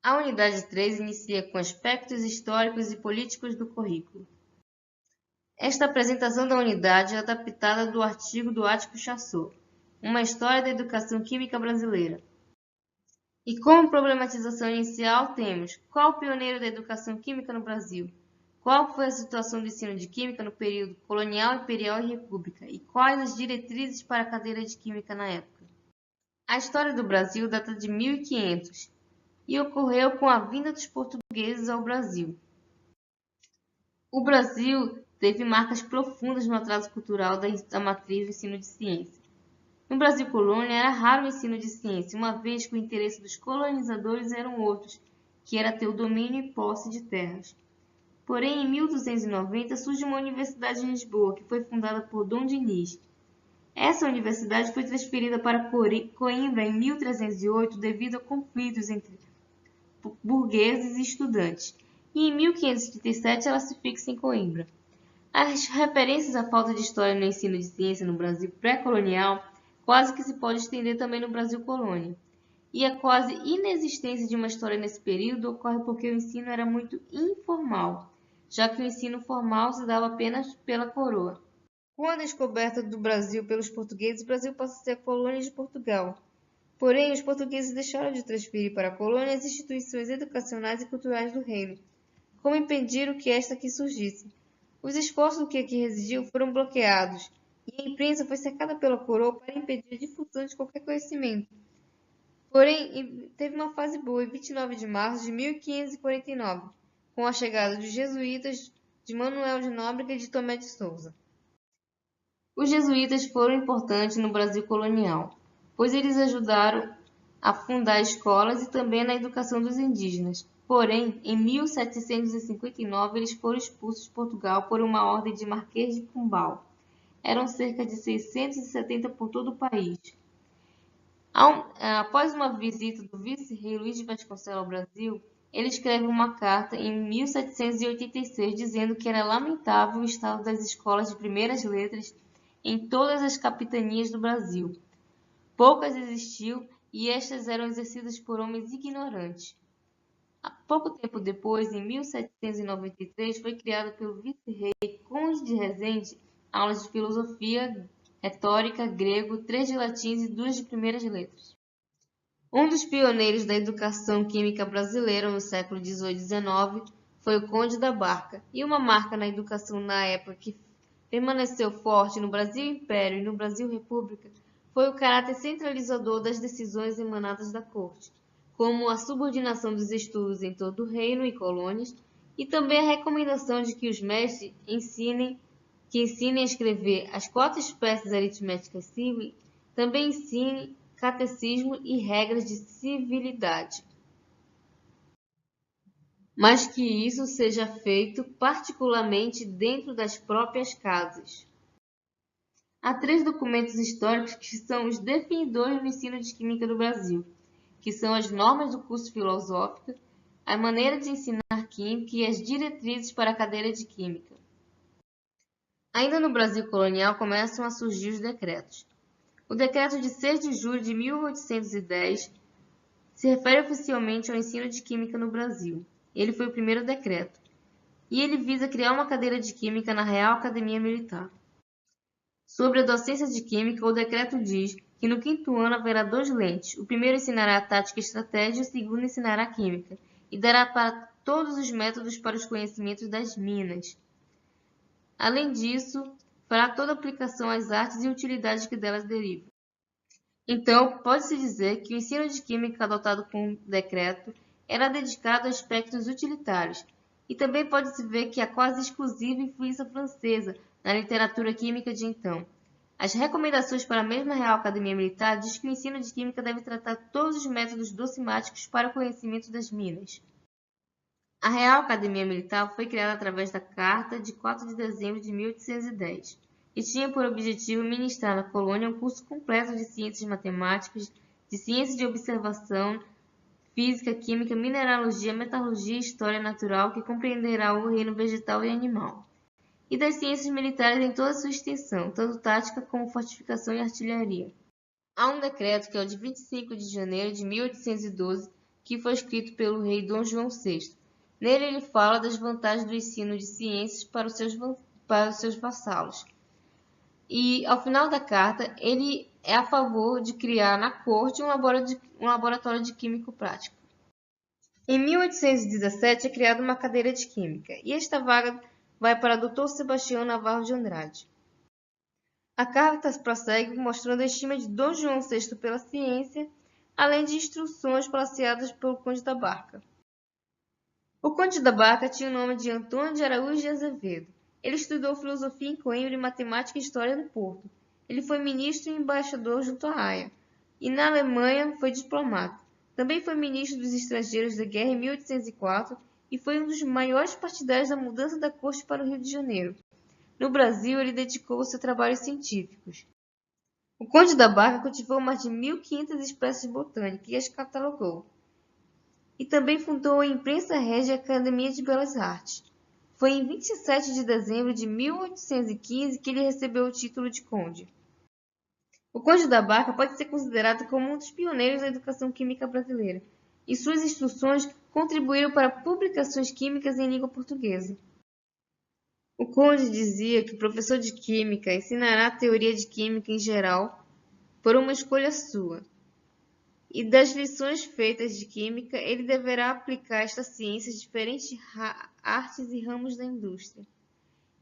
A unidade 3 inicia com aspectos históricos e políticos do currículo. Esta apresentação da unidade é adaptada do artigo do Ático Chassot, Uma História da Educação Química Brasileira. E como problematização inicial temos: qual o pioneiro da educação química no Brasil? Qual foi a situação do ensino de química no período colonial, imperial e república? E quais as diretrizes para a cadeira de química na época? A história do Brasil data de 1500 e ocorreu com a vinda dos portugueses ao Brasil. O Brasil teve marcas profundas no atraso cultural da matriz do ensino de ciência. No Brasil colônia era raro o ensino de ciência, uma vez que o interesse dos colonizadores eram outros, que era ter o domínio e posse de terras. Porém, em 1290 surge uma universidade em Lisboa, que foi fundada por Dom Dinis. Essa universidade foi transferida para Coimbra em 1308 devido a conflitos entre burgueses e estudantes, e em 1537 ela se fixa em Coimbra. As referências à falta de história no ensino de ciência no Brasil pré-colonial quase que se pode estender também no Brasil colônia. E a quase inexistência de uma história nesse período ocorre porque o ensino era muito informal, já que o ensino formal se dava apenas pela coroa. Com a descoberta do Brasil pelos portugueses, o Brasil passa a ser a colônia de Portugal. Porém, os portugueses deixaram de transferir para a colônia as instituições educacionais e culturais do reino, como impediram que esta aqui surgisse. Os esforços do que aqui residiu foram bloqueados, e a imprensa foi cercada pela coroa para impedir a difusão de qualquer conhecimento. Porém, teve uma fase boa em 29 de março de 1549, com a chegada dos jesuítas de Manuel de Nóbrega e de Tomé de Souza. Os jesuítas foram importantes no Brasil colonial, pois eles ajudaram a fundar escolas e também na educação dos indígenas. Porém, em 1759 eles foram expulsos de Portugal por uma ordem de Marquês de Pombal. Eram cerca de 670 por todo o país. Após uma visita do vice-rei Luís de Vasconcelos ao Brasil, ele escreve uma carta em 1786 dizendo que era lamentável o estado das escolas de primeiras letras em todas as capitanias do Brasil. Poucas existiam e estas eram exercidas por homens ignorantes. Pouco tempo depois, em 1793, foi criado pelo vice-rei Conde de Rezende aulas de filosofia, retórica, grego, 3 de latim e 2 de primeiras letras. Um dos pioneiros da educação química brasileira no século XVIII e XIX foi o Conde da Barca, e uma marca na educação na época que permaneceu forte no Brasil Império e no Brasil República foi o caráter centralizador das decisões emanadas da corte, como a subordinação dos estudos em todo o reino e colônias, e também a recomendação de que os mestres ensinem a escrever as 4 espécies aritméticas simples, também ensinem catecismo e regras de civilidade. Mas que isso seja feito particularmente dentro das próprias casas. Há 3 documentos históricos que são os definidores do ensino de química do Brasil, que são as normas do curso filosófico, a maneira de ensinar química e as diretrizes para a cadeira de química. Ainda no Brasil colonial começam a surgir os decretos. O decreto de 6 de julho de 1810 se refere oficialmente ao ensino de química no Brasil. Ele foi o primeiro decreto, e ele visa criar uma cadeira de química na Real Academia Militar. Sobre a docência de química, o decreto diz que no 5º ano haverá 2 lentes. O primeiro ensinará a tática e estratégia, e o segundo ensinará a química, e dará para todos os métodos para os conhecimentos das minas. Além disso, fará toda aplicação às artes e utilidades que delas derivam. Então, pode-se dizer que o ensino de química adotado com o decreto era dedicado a aspectos utilitários, e também pode-se ver que há quase exclusiva influência francesa na literatura química de então. As recomendações para a mesma Real Academia Militar diz que o ensino de química deve tratar todos os métodos docimáticos para o conhecimento das minas. A Real Academia Militar foi criada através da Carta de 4 de dezembro de 1810 e tinha por objetivo ministrar na colônia um curso completo de ciências matemáticas, de ciências de observação, física, química, mineralogia, metalurgia e história natural que compreenderá o reino vegetal e animal, e das ciências militares em toda sua extensão, tanto tática como fortificação e artilharia. Há um decreto, que é o de 25 de janeiro de 1812, que foi escrito pelo rei Dom João VI. Nele ele fala das vantagens do ensino de ciências para os seus vassalos. E, ao final da carta, ele é a favor de criar na corte um laboratório de químico prático. Em 1817 é criada uma cadeira de Química, e esta vaga vai para Dr. Sebastião Navarro de Andrade. A carta prossegue mostrando a estima de Dom João VI pela ciência, além de instruções passeadas pelo Conde da Barca. O Conde da Barca tinha o nome de Antônio de Araújo de Azevedo. Ele estudou filosofia em Coimbra e matemática e história no Porto. Ele foi ministro e embaixador junto à Haia, e na Alemanha foi diplomata. Também foi ministro dos Estrangeiros da Guerra em 1804 e foi um dos maiores partidários da mudança da corte para o Rio de Janeiro. No Brasil, ele dedicou-se a trabalhos científicos. O Conde da Barca cultivou mais de 1.500 espécies botânicas e as catalogou. E também fundou a Imprensa Régia e a Academia de Belas Artes. Foi em 27 de dezembro de 1815 que ele recebeu o título de conde. O Conde da Barca pode ser considerado como um dos pioneiros da educação química brasileira, e suas instruções contribuíram para publicações químicas em língua portuguesa. O conde dizia que o professor de química ensinará a teoria de química em geral por uma escolha sua, e das lições feitas de química ele deverá aplicar esta ciência a diferentes artes e ramos da indústria,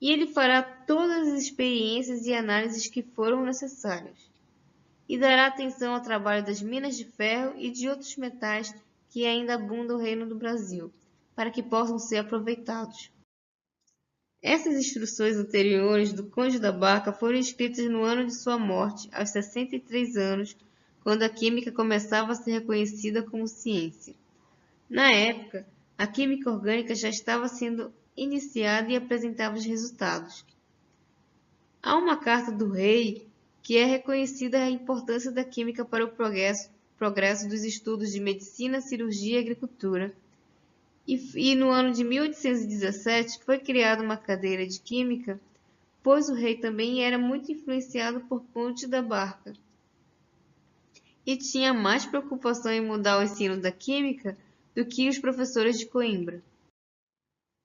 e ele fará todas as experiências e análises que foram necessárias, e dará atenção ao trabalho das minas de ferro e de outros metais que ainda abundam no reino do Brasil, para que possam ser aproveitados. Essas instruções anteriores do Conde da Barca foram escritas no ano de sua morte, aos 63 anos, quando a química começava a ser reconhecida como ciência. Na época, a química orgânica já estava sendo iniciada e apresentava os resultados. Há uma carta do rei que é reconhecida a importância da química para o progresso dos estudos de medicina, cirurgia e agricultura. E no ano de 1817 foi criada uma cadeira de química, pois o rei também era muito influenciado por Conde da Barca e tinha mais preocupação em mudar o ensino da química do que os professores de Coimbra.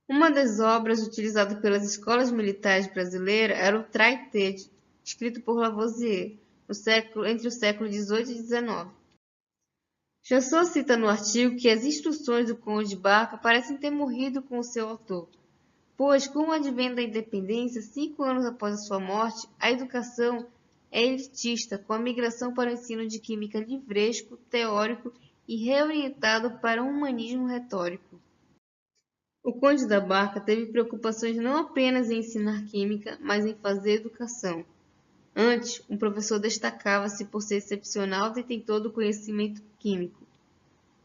Uma das obras utilizadas pelas escolas militares brasileiras era o Traité, escrito por Lavoisier, entre o século XVIII e XIX. Chaucer cita no artigo que as instruções do Conde de Barca parecem ter morrido com o seu autor, pois, com o advento da independência, 5 anos após a sua morte, a educação é elitista, com a migração para o ensino de química livresco, teórico e reorientado para um humanismo retórico. O Conde da Barca teve preocupações não apenas em ensinar química, mas em fazer educação. Antes, um professor destacava-se por ser excepcional detentor do conhecimento químico.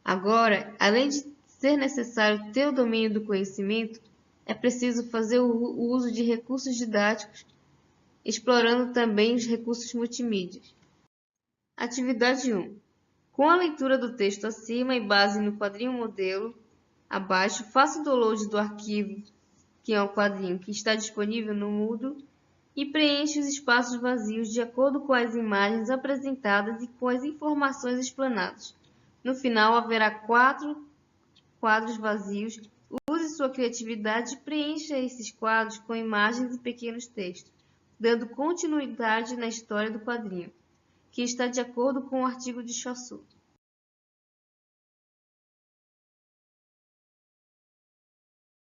Agora, além de ser necessário ter o domínio do conhecimento, é preciso fazer o uso de recursos didáticos, explorando também os recursos multimídia. Atividade 1. Com a leitura do texto acima e base no quadrinho modelo abaixo, faça o download do arquivo, que é o quadrinho que está disponível no Moodle, e preencha os espaços vazios de acordo com as imagens apresentadas e com as informações explanadas. No final, haverá 4 quadros vazios. Use sua criatividade e preencha esses quadros com imagens e pequenos textos, dando continuidade na história do quadrinho, que está de acordo com o artigo de Chaucer.